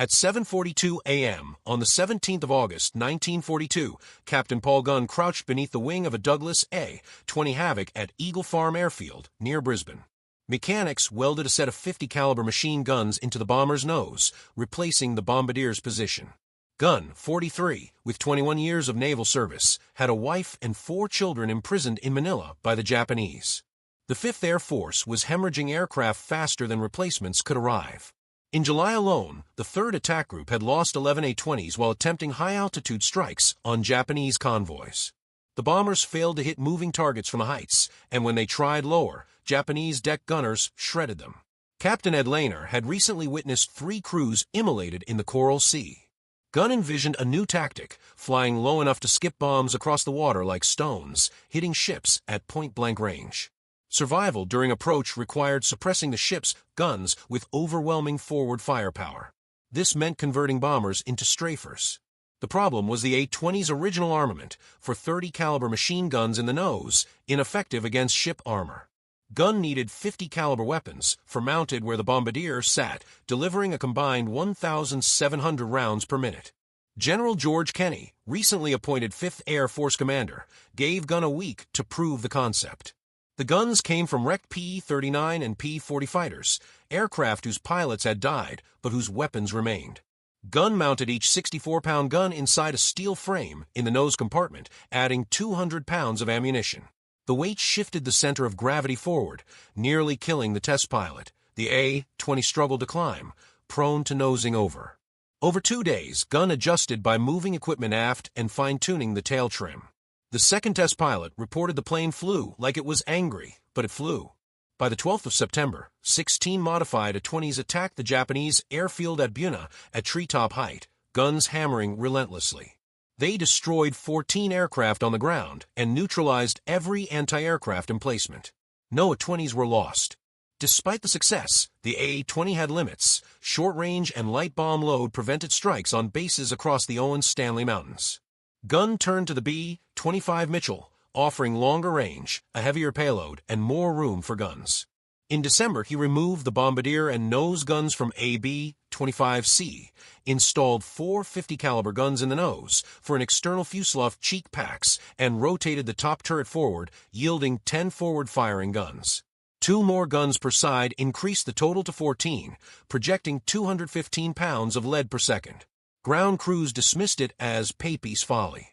At 7:42 a.m. on the 17th of August, 1942, Captain Paul Gunn crouched beneath the wing of a Douglas A-20 Havoc at Eagle Farm Airfield, near Brisbane. Mechanics welded a set of 50 caliber machine guns into the bomber's nose, replacing the bombardier's position. Gunn, 43, with 21 years of naval service, had a wife and 4 children imprisoned in Manila by the Japanese. The 5th Air Force was hemorrhaging aircraft faster than replacements could arrive. In July alone, the 3rd Attack Group had lost 11 A-20s while attempting high-altitude strikes on Japanese convoys. The bombers failed to hit moving targets from the heights, and when they tried lower, Japanese deck gunners shredded them. Captain Ed Lehner had recently witnessed 3 crews immolated in the Coral Sea. Gunn envisioned a new tactic, flying low enough to skip bombs across the water like stones, hitting ships at point-blank range. Survival during approach required suppressing the ship's guns with overwhelming forward firepower. This meant converting bombers into strafers. The problem was the A-20's original armament, for 30 caliber machine guns in the nose, ineffective against ship armor. Gunn needed 50 caliber weapons, for mounted where the bombardier sat, delivering a combined 1,700 rounds per minute. General George Kenney, recently appointed 5th Air Force commander, gave Gunn a week to prove the concept. The guns came from wrecked P-39 and P-40 fighters, aircraft whose pilots had died but whose weapons remained. Gunn mounted each 64-pound gun inside a steel frame in the nose compartment, adding 200 pounds of ammunition. The weight shifted the center of gravity forward, nearly killing the test pilot. The A-20 struggled to climb, prone to nosing over. Over 2 days, Gunn adjusted by moving equipment aft and fine-tuning the tail trim. The second test pilot reported the plane flew like it was angry, but it flew. By the 12th of September, 16 modified A-20s attacked the Japanese airfield at Buna at treetop height, guns hammering relentlessly. They destroyed 14 aircraft on the ground and neutralized every anti-aircraft emplacement. No A-20s were lost. Despite the success, the A-20 had limits. Short-range and light bomb load prevented strikes on bases across the Owens-Stanley Mountains. Gunn turned to the B-25 Mitchell, offering longer range, a heavier payload, and more room for guns. In December, he removed the bombardier and nose guns from AB-25C, installed 4 50 caliber guns in the nose for an external fuselage cheek packs, and rotated the top turret forward, yielding 10 forward-firing guns. 2 more guns per side increased the total to 14, projecting 215 pounds of lead per second. Ground crews dismissed it as Pappy's folly.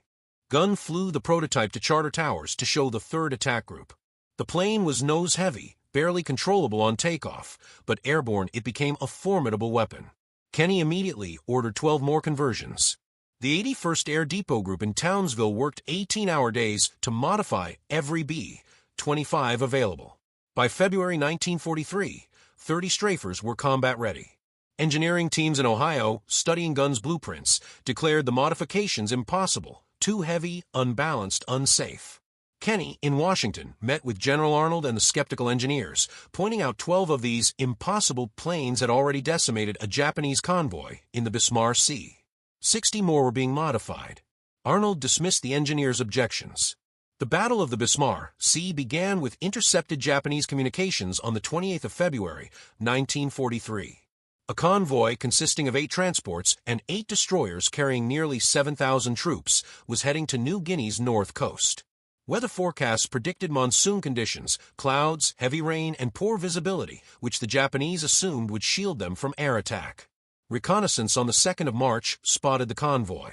Gunn flew the prototype to Charter Towers to show the 3rd Attack Group. The plane was nose-heavy, barely controllable on takeoff, but airborne it became a formidable weapon. Kenney immediately ordered 12 more conversions. The 81st Air Depot Group in Townsville worked 18-hour days to modify every B-25 available. By February 1943, 30 strafers were combat-ready. Engineering teams in Ohio, studying Gunn's blueprints, declared the modifications impossible, too heavy, unbalanced, unsafe. Kenney, in Washington, met with General Arnold and the skeptical engineers, pointing out 12 of these impossible planes had already decimated a Japanese convoy in the Bismarck Sea. 60 more were being modified. Arnold dismissed the engineers' objections. The Battle of the Bismarck Sea began with intercepted Japanese communications on the 28th of February, 1943. A convoy consisting of 8 transports and 8 destroyers carrying nearly 7,000 troops was heading to New Guinea's north coast. Weather forecasts predicted monsoon conditions, clouds, heavy rain, and poor visibility, which the Japanese assumed would shield them from air attack. Reconnaissance on the 2nd of March spotted the convoy.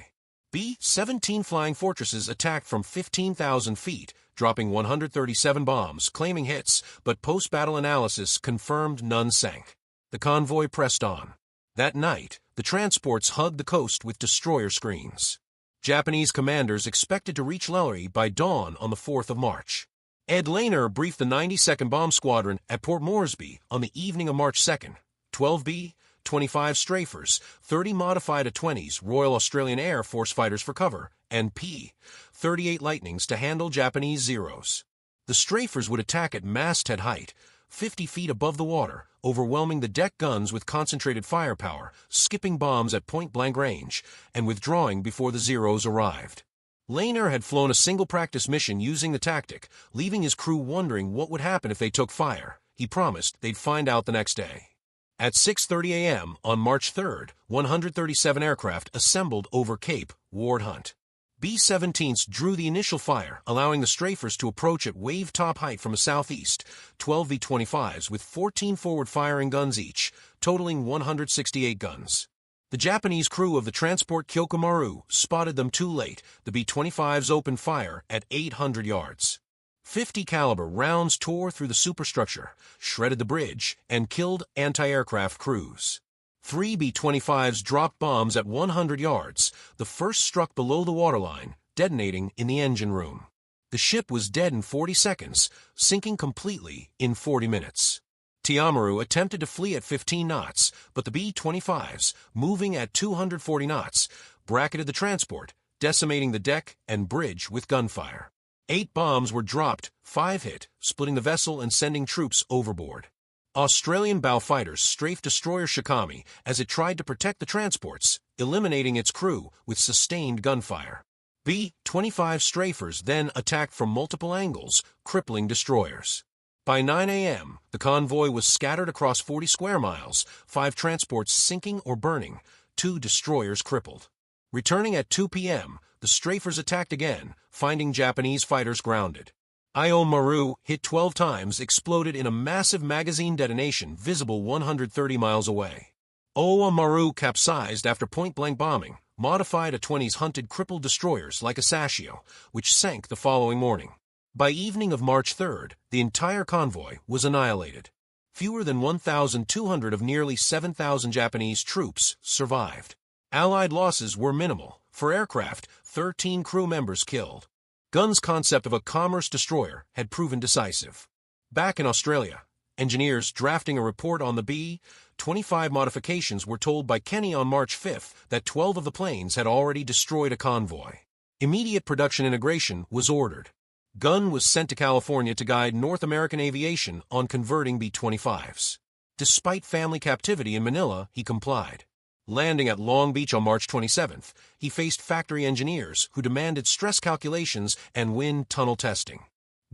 B-17 Flying Fortresses attacked from 15,000 feet, dropping 137 bombs, claiming hits, but post-battle analysis confirmed none sank. The convoy pressed on. That night, the transports hugged the coast with destroyer screens. Japanese commanders expected to reach Lillery by dawn on the 4th of March. Ed Lehner briefed the 92nd Bomb Squadron at Port Moresby on the evening of March 2nd. 12 B-25 strafers, 30 modified A-20s, Royal Australian Air Force fighters for cover, and P-38 Lightnings to handle Japanese Zeros. The strafers would attack at masthead height, 50 feet above the water, overwhelming the deck guns with concentrated firepower, skipping bombs at point-blank range, and withdrawing before the Zeros arrived. Lehner had flown a single practice mission using the tactic, leaving his crew wondering what would happen if they took fire. He promised they'd find out the next day. At 6:30 a.m. on March 3rd, 137 aircraft assembled over Cape Ward Hunt. B-17s drew the initial fire, allowing the strafers to approach at wave-top height from a southeast, 12 V-25s with 14 forward-firing guns each, totaling 168 guns. The Japanese crew of the transport Kyokumaru spotted them too late. The B-25s opened fire at 800 yards. 50 caliber rounds tore through the superstructure, shredded the bridge, and killed anti-aircraft crews. 3 B-25s dropped bombs at 100 yards. The first struck below the waterline, detonating in the engine room. The ship was dead in 40 seconds, sinking completely in 40 minutes. Tiamaru attempted to flee at 15 knots, but the B-25s, moving at 240 knots, bracketed the transport, decimating the deck and bridge with gunfire. 8 bombs were dropped, 5 hit, splitting the vessel and sending troops overboard. Australian bow fighters strafed destroyer Shikami as it tried to protect the transports, eliminating its crew with sustained gunfire. B-25 strafers then attacked from multiple angles, crippling destroyers. By 9 a.m., the convoy was scattered across 40 square miles, 5 transports sinking or burning, 2 destroyers crippled. Returning at 2 p.m., the strafers attacked again, finding Japanese fighters grounded. Io Maru, hit 12 times, exploded in a massive magazine detonation visible 130 miles away. Oa Maru capsized after point-blank bombing, modified A-20's hunted crippled destroyers like a Sashio, which sank the following morning. By evening of March 3rd, the entire convoy was annihilated. Fewer than 1,200 of nearly 7,000 Japanese troops survived. Allied losses were minimal. For aircraft, 13 crew members killed. Gunn's concept of a commerce destroyer had proven decisive. Back in Australia, engineers drafting a report on the B-25 modifications were told by Kenny on March 5th that 12 of the planes had already destroyed a convoy. Immediate production integration was ordered. Gunn was sent to California to guide North American aviation on converting B-25s. Despite family captivity in Manila, he complied. Landing at Long Beach on March 27th, he faced factory engineers who demanded stress calculations and wind tunnel testing.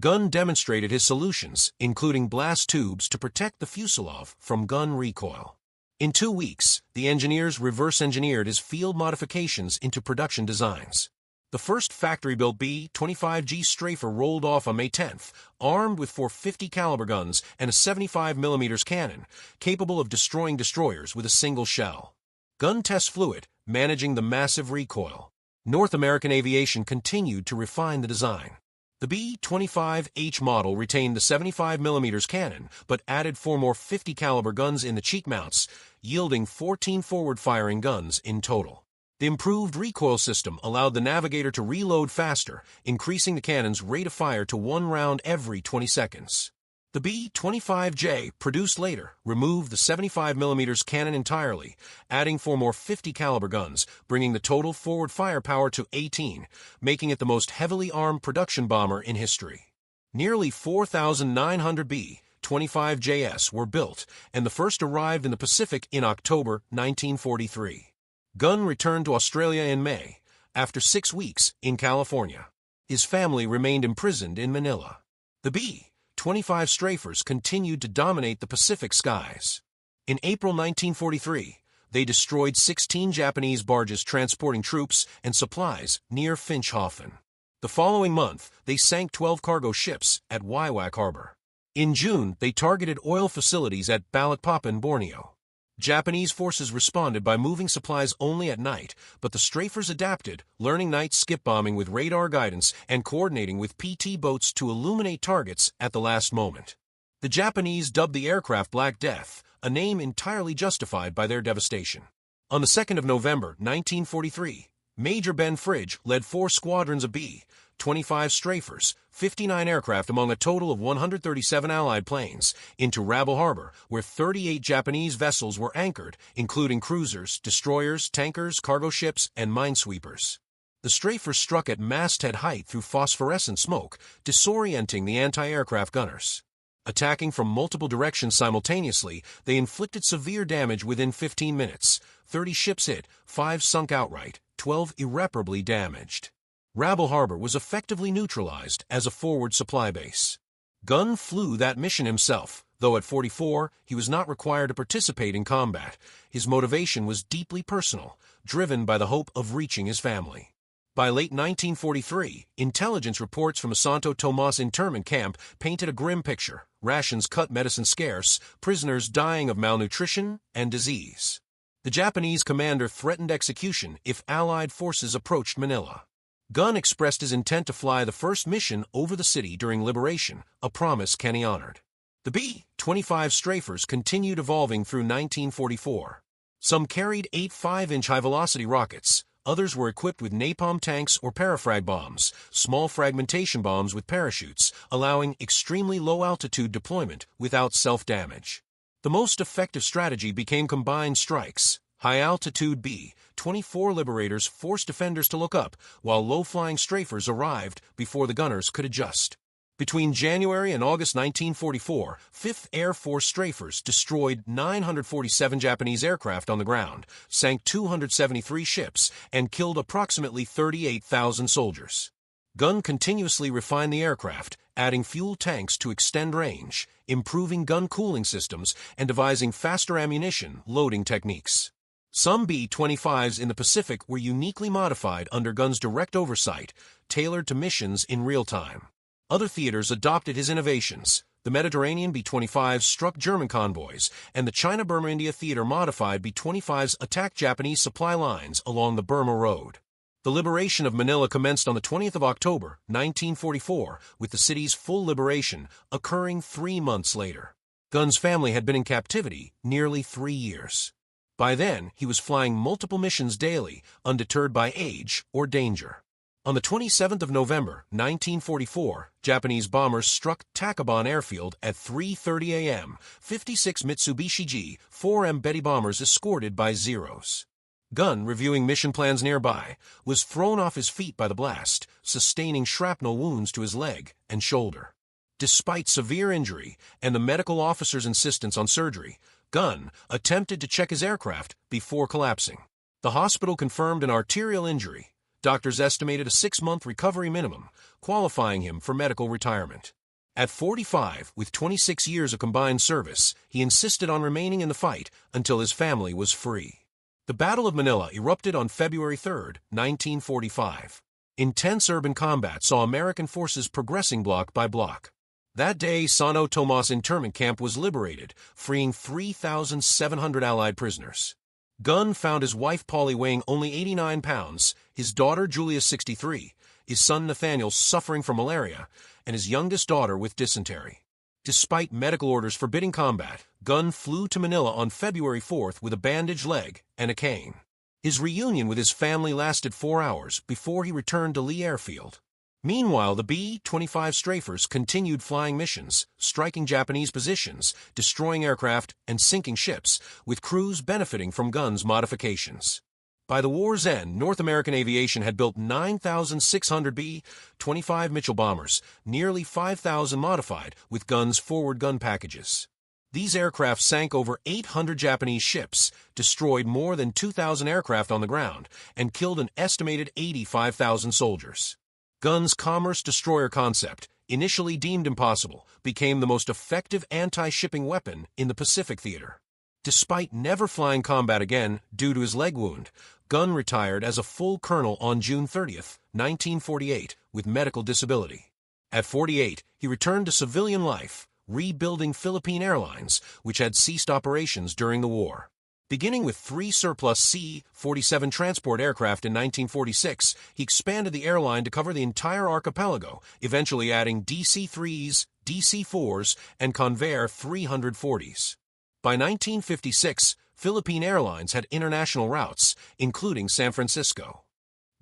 Gunn demonstrated his solutions, including blast tubes to protect the fuselage from gun recoil. In 2 weeks, the engineers reverse-engineered his field modifications into production designs. The first factory-built B-25G Strafer rolled off on May 10th, armed with 450 caliber guns and a 75 mm cannon, capable of destroying destroyers with a single shell. Gun tests flew it, managing the massive recoil. North American aviation continued to refine the design. The B-25H model retained the 75 mm cannon, but added 4 more 50 caliber guns in the cheek mounts, yielding 14 forward-firing guns in total. The improved recoil system allowed the navigator to reload faster, increasing the cannon's rate of fire to 1 round every 20 seconds. The B-25J, produced later, removed the 75 mm cannon entirely, adding 4 more 50 caliber guns, bringing the total forward firepower to 18, making it the most heavily armed production bomber in history. Nearly 4,900 B-25JS were built, and the first arrived in the Pacific in October 1943. Gunn returned to Australia in May, after 6 weeks in California. His family remained imprisoned in Manila. The B-25 strafers continued to dominate the Pacific skies. In April 1943, they destroyed 16 Japanese barges transporting troops and supplies near Finschhafen. The following month, they sank 12 cargo ships at Waiwak Harbor. In June, they targeted oil facilities at Balikpapan, Borneo. Japanese forces responded by moving supplies only at night, but the strafers adapted, learning night skip bombing with radar guidance and coordinating with PT boats to illuminate targets at the last moment. The Japanese dubbed the aircraft Black Death, a name entirely justified by their devastation. On the 2nd of November 1943, Major Ben Fridge led 4 squadrons of B-25 strafers, 59 aircraft among a total of 137 Allied planes, into Rabel Harbor, where 38 Japanese vessels were anchored, including cruisers, destroyers, tankers, cargo ships, and minesweepers. The strafers struck at masthead height through phosphorescent smoke, disorienting the anti-aircraft gunners. Attacking from multiple directions simultaneously, they inflicted severe damage within 15 minutes. 30 ships hit, 5 sunk outright, 12 irreparably damaged. Rabel Harbor was effectively neutralized as a forward supply base. Gunn flew that mission himself, Though at 44, he was not required to participate in combat. His motivation was deeply personal, driven by the hope of reaching his family. By late 1943, intelligence reports from a Santo Tomas internment camp painted a grim picture: rations cut, medicine scarce, prisoners dying of malnutrition and disease. The Japanese commander threatened execution if Allied forces approached Manila. Gunn expressed his intent to fly the first mission over the city during liberation, a promise Kenny honored. The B-25 strafers continued evolving through 1944. Some carried 8 5-inch high-velocity rockets. Others were equipped with napalm tanks or parafrag bombs, small fragmentation bombs with parachutes, allowing extremely low-altitude deployment without self-damage. The most effective strategy became combined strikes. High-altitude B-24 liberators forced defenders to look up, while low-flying strafers arrived before the gunners could adjust. Between January and August 1944, 5th Air Force strafers destroyed 947 Japanese aircraft on the ground, sank 273 ships, and killed approximately 38,000 soldiers. Gunn continuously refined the aircraft, adding fuel tanks to extend range, improving gun cooling systems, and devising faster ammunition loading techniques. Some B-25s in the Pacific were uniquely modified under Gunn's direct oversight, tailored to missions in real time. Other theaters adopted his innovations. The Mediterranean B-25s struck German convoys, and the China-Burma-India theater modified B-25s attacked Japanese supply lines along the Burma Road. The liberation of Manila commenced on the 20th of October, 1944, with the city's full liberation occurring 3 months later. Gunn's family had been in captivity nearly 3 years. By then, he was flying multiple missions daily, undeterred by age or danger. On the 27th of November, 1944, Japanese bombers struck Tacubon Airfield at 3:30 a.m., 56 Mitsubishi J-4M Betty bombers escorted by Zeros. Gunn, reviewing mission plans nearby, was thrown off his feet by the blast, sustaining shrapnel wounds to his leg and shoulder. Despite severe injury and the medical officer's insistence on surgery, Gunn attempted to check his aircraft before collapsing. The hospital confirmed an arterial injury. Doctors estimated a 6-month recovery minimum, qualifying him for medical retirement. At 45, with 26 years of combined service, he insisted on remaining in the fight until his family was free. The Battle of Manila erupted on February 3, 1945. Intense urban combat saw American forces progressing block by block. That day, Santo Tomas internment camp was liberated, freeing 3,700 Allied prisoners. Gunn found his wife Polly weighing only 89 pounds, his daughter Julia 63, his son Nathaniel suffering from malaria, and his youngest daughter with dysentery. Despite medical orders forbidding combat, Gunn flew to Manila on February 4th with a bandaged leg and a cane. His reunion with his family lasted 4 hours before he returned to Lee Airfield. Meanwhile, the B-25 strafers continued flying missions, striking Japanese positions, destroying aircraft, and sinking ships, with crews benefiting from Gunn's modifications. By the war's end, North American aviation had built 9,600 B-25 Mitchell bombers, nearly 5,000 modified with Gunn's forward gun packages. These aircraft sank over 800 Japanese ships, destroyed more than 2,000 aircraft on the ground, and killed an estimated 85,000 soldiers. Gunn's commerce destroyer concept, initially deemed impossible, became the most effective anti-shipping weapon in the Pacific theater. Despite never flying combat again due to his leg wound, Gunn retired as a full colonel on June 30, 1948, with medical disability. At 48, he returned to civilian life, rebuilding Philippine Airlines, which had ceased operations during the war. Beginning with 3 surplus C-47 transport aircraft in 1946, he expanded the airline to cover the entire archipelago, eventually adding DC-3s, DC-4s, and Convair 340s. By 1956, Philippine Airlines had international routes, including San Francisco.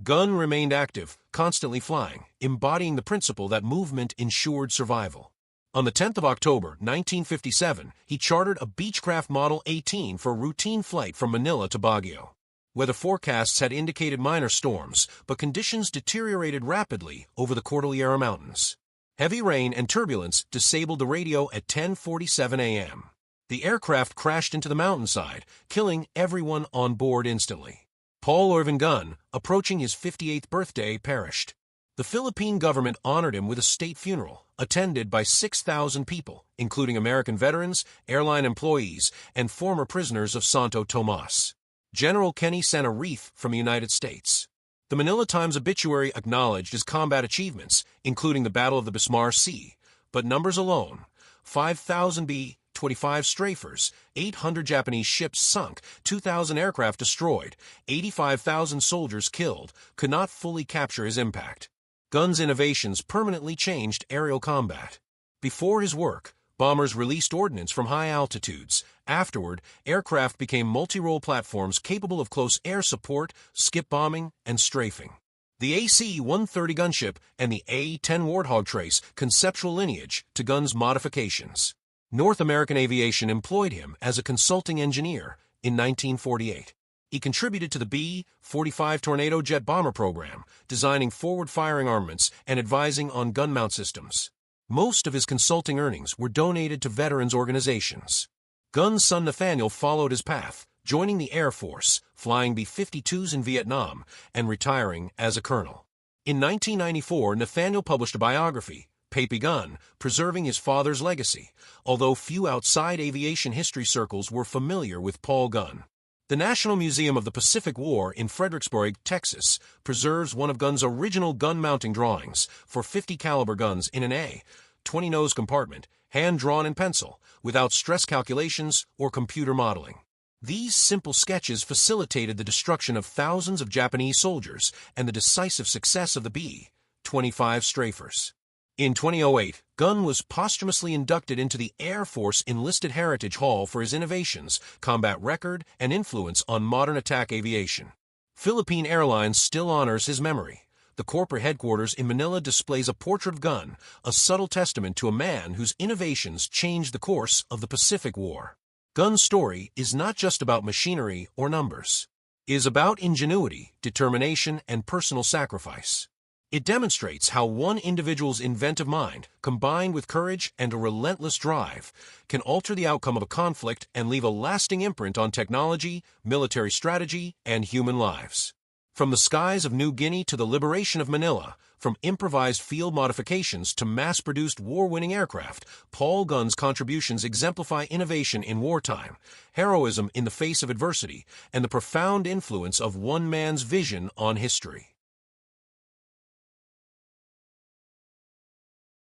Gunn remained active, constantly flying, embodying the principle that movement ensured survival. On the 10th of October, 1957, he chartered a Beechcraft Model 18 for a routine flight from Manila to Baguio. Weather forecasts had indicated minor storms, but conditions deteriorated rapidly over the Cordillera Mountains. Heavy rain and turbulence disabled the radio at 10:47 a.m. The aircraft crashed into the mountainside, killing everyone on board instantly. Paul Irvin Gunn, approaching his 58th birthday, perished. The Philippine government honored him with a state funeral, attended by 6,000 people, including American veterans, airline employees, and former prisoners of Santo Tomas. General Kenny sent a wreath from the United States. The Manila Times obituary acknowledged his combat achievements, including the Battle of the Bismarck Sea, but numbers alone, 5,000 B-25 strafers, 800 Japanese ships sunk, 2,000 aircraft destroyed, 85,000 soldiers killed, could not fully capture his impact. Gunn's innovations permanently changed aerial combat. Before his work, bombers released ordnance from high altitudes. Afterward, aircraft became multi-role platforms capable of close air support, skip bombing, and strafing. The AC-130 gunship and the A-10 Warthog trace conceptual lineage to Gunn's modifications. North American Aviation employed him as a consulting engineer in 1948. He contributed to the B-45 Tornado jet bomber program, designing forward-firing armaments and advising on gun mount systems. Most of his consulting earnings were donated to veterans organizations. Gunn's son Nathaniel followed his path, joining the Air Force, flying B-52s in Vietnam, and retiring as a colonel. In 1994, Nathaniel published a biography, Papy Gunn, preserving his father's legacy, although few outside aviation history circles were familiar with Paul Gunn. The National Museum of the Pacific War in Fredericksburg, Texas, preserves one of Gunn's original gun mounting drawings for 50 caliber guns in an A-20 nose compartment, hand-drawn in pencil, without stress calculations or computer modeling. These simple sketches facilitated the destruction of thousands of Japanese soldiers and the decisive success of the B-25 strafers. In 2008, Gunn was posthumously inducted into the Air Force Enlisted Heritage Hall for his innovations, combat record, and influence on modern attack aviation. Philippine Airlines still honors his memory. The corporate headquarters in Manila displays a portrait of Gunn, a subtle testament to a man whose innovations changed the course of the Pacific War. Gunn's story is not just about machinery or numbers. It is about ingenuity, determination, and personal sacrifice. It demonstrates how one individual's inventive mind, combined with courage and a relentless drive, can alter the outcome of a conflict and leave a lasting imprint on technology, military strategy, and human lives. From the skies of New Guinea to the liberation of Manila, from improvised field modifications to mass-produced war-winning aircraft, Paul Gunn's contributions exemplify innovation in wartime, heroism in the face of adversity, and the profound influence of one man's vision on history.